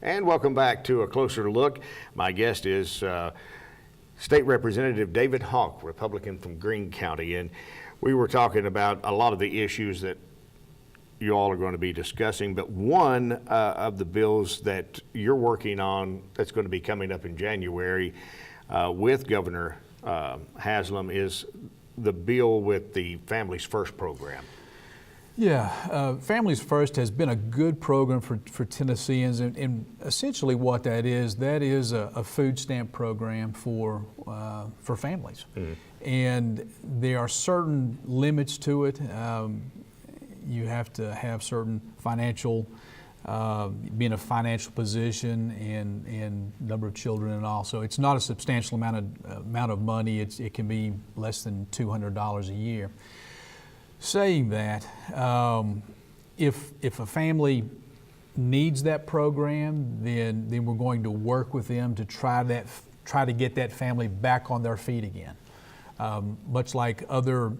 And welcome back to A Closer Look. My guest is State Representative David Houck, Republican from Greene County. And we were talking about a lot of the issues that you all are going to be discussing, but one of the bills that you're working on that's going to be coming up in January with Governor Haslam is the bill with the Families First program. Yeah, Families First has been a good program for Tennesseans, and essentially what that is a food stamp program for families. Mm-hmm. And there are certain limits to it. You have to have certain financial, be in a financial position and number of children and all. So it's not a substantial amount of money. It can be less than $200 a year. Saying that, if a family needs that program, then we're going to work with them to try to get that family back on their feet again. Much like other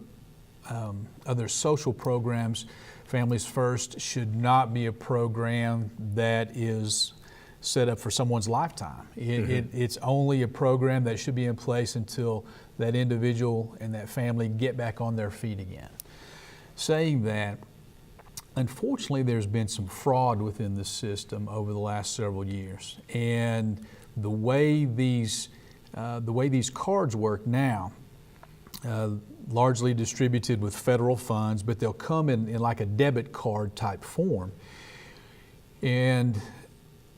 social programs, Families First should not be a program that is set up for someone's lifetime. It's only a program that should be in place until that individual and that family get back on their feet again. Saying that, unfortunately, there's been some fraud within the system over the last several years, and the way these cards work now, largely distributed with federal funds, but they'll come in like a debit card type form, and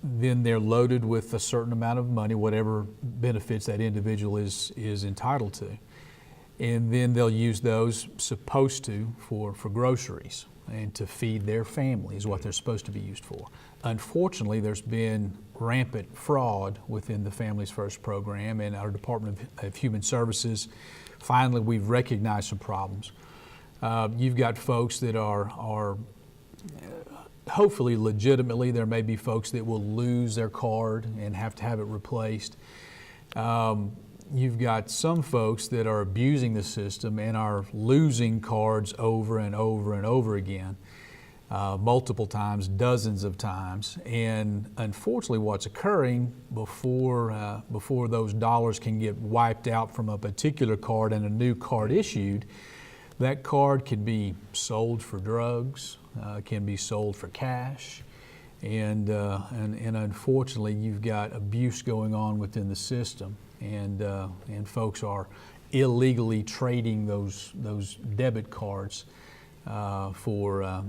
then they're loaded with a certain amount of money, whatever benefits that individual is entitled to. And then they'll use those for groceries and to feed their family is what they're supposed to be used for. Unfortunately, there's been rampant fraud within the Families First program, and our Department of Human Services, finally we've recognized some problems. You've got folks that are hopefully legitimately, there may be folks that will lose their card and have to have it replaced. You've got some folks that are abusing the system and are losing cards over and over and over again, multiple times, dozens of times. And unfortunately, what's occurring before those dollars can get wiped out from a particular card and a new card issued, that card can be sold for drugs, can be sold for cash. And unfortunately, you've got abuse going on within the system. And folks are illegally trading those debit cards for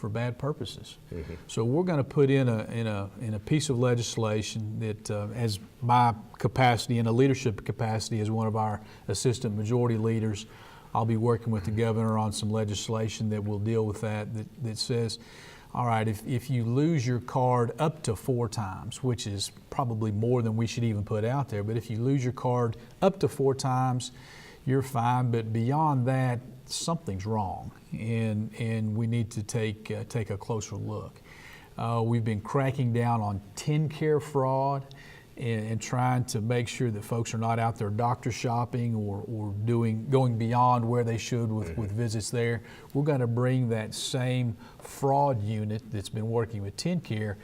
bad purposes. Mm-hmm. So we're going to put in a piece of legislation that, as my capacity in a leadership capacity as one of our assistant majority leaders, I'll be working with the governor on some legislation that will deal with that says, all right, if you lose your card up to 4 times, which is probably more than we should even put out there, but if you lose your card up to 4 times, you're fine. But beyond that, something's wrong, and we need to take a closer look. We've been cracking down on TennCare fraud and trying to make sure that folks are not out there doctor shopping or going beyond where they should with visits there. We're going to bring that same fraud unit that's been working with TennCare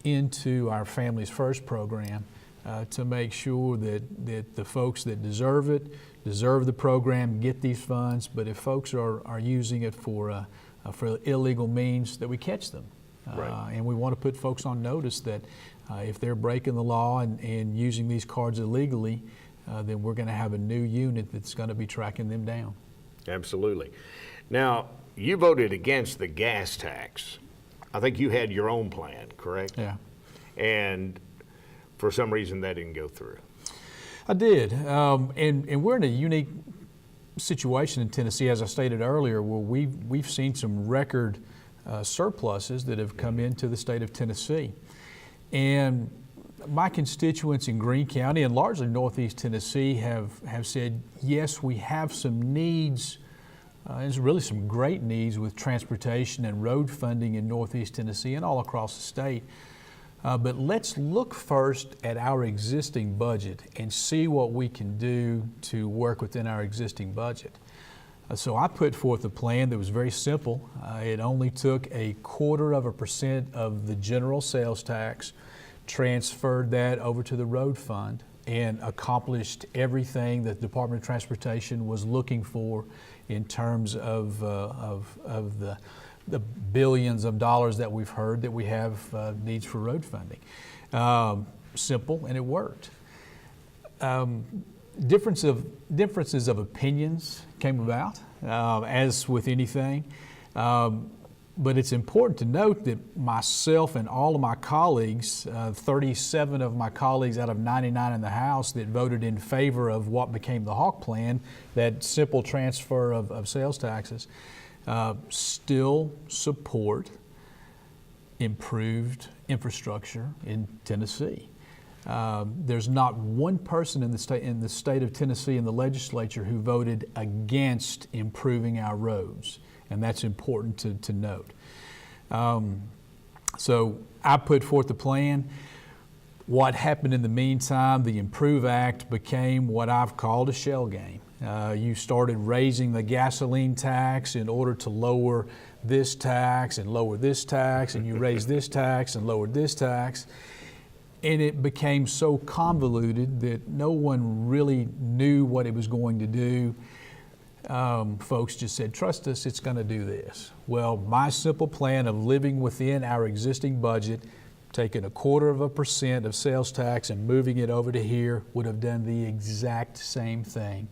into our Families First program to make sure that the folks that deserve the program, get these funds, but if folks are using it for illegal means, that we catch them. Right. And we want to put folks on notice that if they're breaking the law and using these cards illegally, then we're going to have a new unit that's going to be tracking them down. Absolutely. Now, you voted against the gas tax. I think you had your own plan, correct? Yeah. And for some reason that didn't go through. I did. And we're in a unique situation in Tennessee, as I stated earlier, where we've seen some record surpluses that have come into the state of Tennessee. And my constituents in Greene County and largely Northeast Tennessee have said, yes, we have some needs, there's really some great needs with transportation and road funding in Northeast Tennessee and all across the state. But let's look first at our existing budget and see what we can do to work within our existing budget. So I put forth a plan that was very simple. It only took 0.25% of the general sales tax, transferred that over to the road fund, and accomplished everything that the Department of Transportation was looking for in terms of the billions of dollars that we've heard that we have needs for road funding. Simple, and it worked. Differences of opinions came about, as with anything. But it's important to note that myself and all of my colleagues, 37 of my colleagues out of 99 in the House that voted in favor of what became the Hawk Plan, that simple transfer of sales taxes, still support improved infrastructure in Tennessee. There's not one person in the state of Tennessee in the legislature who voted against improving our roads, and that's important to note. So I put forth the plan. What happened in the meantime, the Improve Act became what I've called a shell game. You started raising the gasoline tax in order to lower this tax and lower this tax, and you raised this tax and lowered this tax. And it became so convoluted that no one really knew what it was going to do. Folks just said, trust us, it's going to do this. Well, my simple plan of living within our existing budget, taking 0.25% of sales tax and moving it over to here, would have done the exact same thing.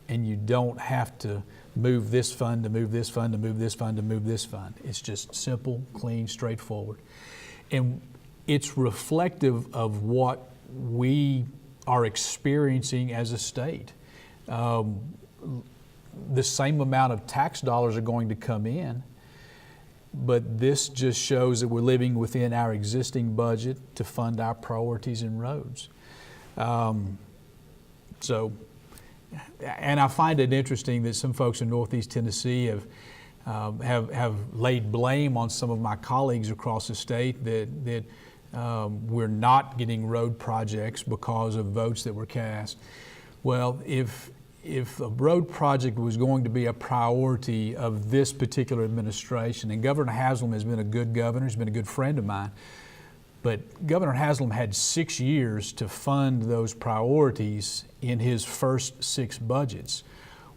And you don't have to move this fund to move this fund to move this fund to move this fund. It's just simple, clean, straightforward. And it's reflective of what we are experiencing as a state. The same amount of tax dollars are going to come in, but this just shows that we're living within our existing budget to fund our priorities in roads. And I find it interesting that some folks in Northeast Tennessee have laid blame on some of my colleagues across the state that we're not getting road projects because of votes that were cast. Well, if a road project was going to be a priority of this particular administration, and Governor Haslam has been a good governor, he's been a good friend of mine, but Governor Haslam had 6 years to fund those priorities in his first 6 budgets.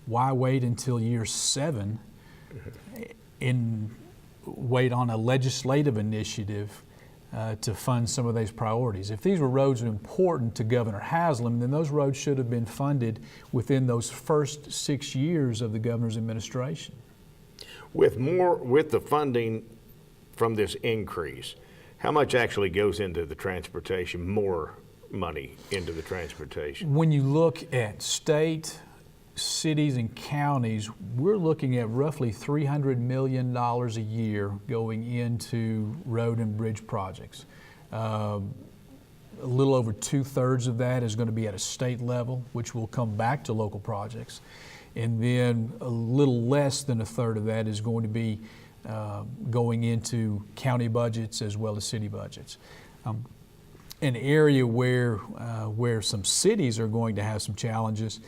Why wait until year 7 and wait on a legislative initiative to fund some of these priorities? If these were roads important to Governor Haslam, then those roads should have been funded within those first 6 years of the governor's administration. With the funding from this increase, how much actually goes into the transportation, more money into the transportation? When you look at state, cities, and counties, we're looking at roughly $300 million a year going into road and bridge projects. A little over 2/3 of that is going to be at a state level, which will come back to local projects. And then a little less than 1/3 of that is going to be going into county budgets as well as city budgets. An area where some cities are going to have some challenges.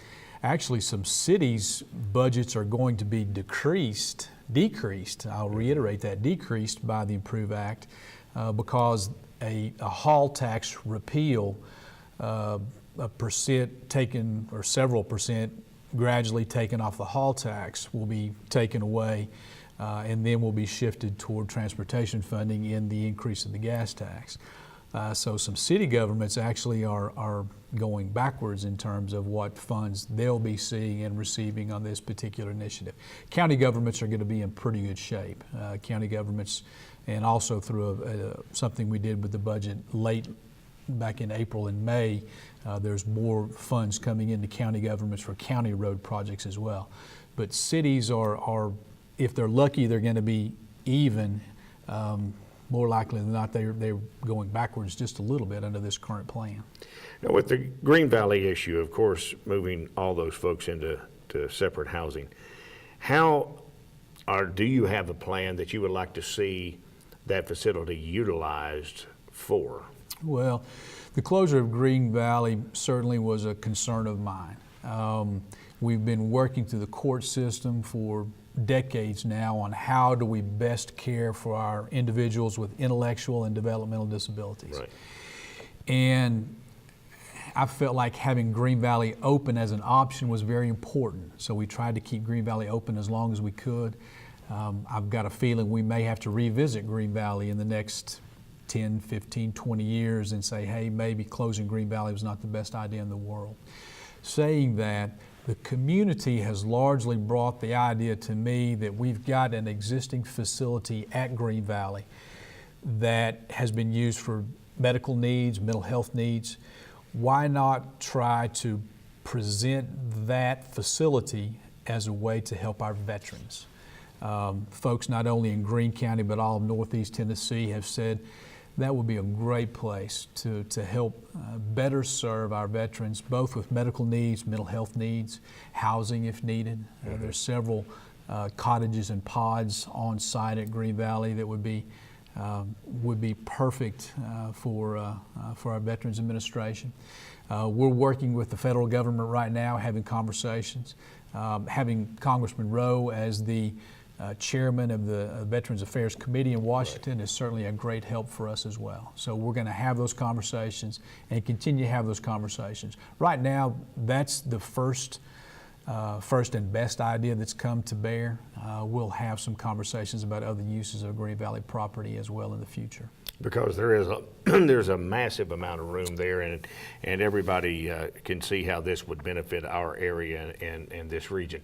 Actually, some cities' budgets are going to be decreased, I'll reiterate that, decreased by the Improve Act because a haul tax repeal, a percent taken or several percent gradually taken off the haul tax will be taken away and then will be shifted toward transportation funding in the increase in the gas tax. So some city governments actually are going backwards in terms of what funds they'll be seeing and receiving on this particular initiative. County governments are going to be in pretty good shape. County governments, and also through something we did with the budget late back in April and May, there's more funds coming into county governments for county road projects as well. But cities are if they're lucky, they're going to be even. More likely than not, they're going backwards just a little bit under this current plan. Now, with the Green Valley issue, of course, moving all those folks into separate housing, do you have a plan that you would like to see that facility utilized for? Well, the closure of Green Valley certainly was a concern of mine. We've been working through the court system for decades now on how do we best care for our individuals with intellectual and developmental disabilities. Right. And I felt like having Green Valley open as an option was very important. So we tried to keep Green Valley open as long as we could. I've got a feeling we may have to revisit Green Valley in the next 10, 15, 20 years and say, hey, maybe closing Green Valley was not the best idea in the world. Saying that, the community has largely brought the idea to me that we've got an existing facility at Green Valley that has been used for medical needs, mental health needs. Why not try to present that facility as a way to help our veterans? Folks not only in Greene County but all of Northeast Tennessee have said that would be a great place to help better serve our veterans, both with medical needs, mental health needs, housing if needed. There's several cottages and pods on site at Green Valley that would be perfect for our Veterans Administration. We're working with the federal government right now, having conversations. Having Congressman Rowe as the chairman of the Veterans Affairs Committee in Washington is certainly a great help for us as well. So we're going to have those conversations and continue to have those conversations. Right now, that's the first and best idea that's come to bear. We'll have some conversations about other uses of Green Valley property as well in the future. Because there is there's a massive amount of room there, and everybody can see how this would benefit our area and this region.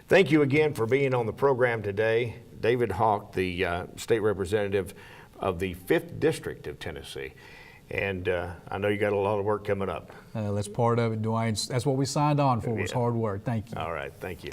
Thank you again for being on the program today. David Hawk, the state representative of the 5th District of Tennessee. And I know you got a lot of work coming up. That's part of it, Dwayne. That's what we signed on for, was hard work. Thank you. All right, thank you.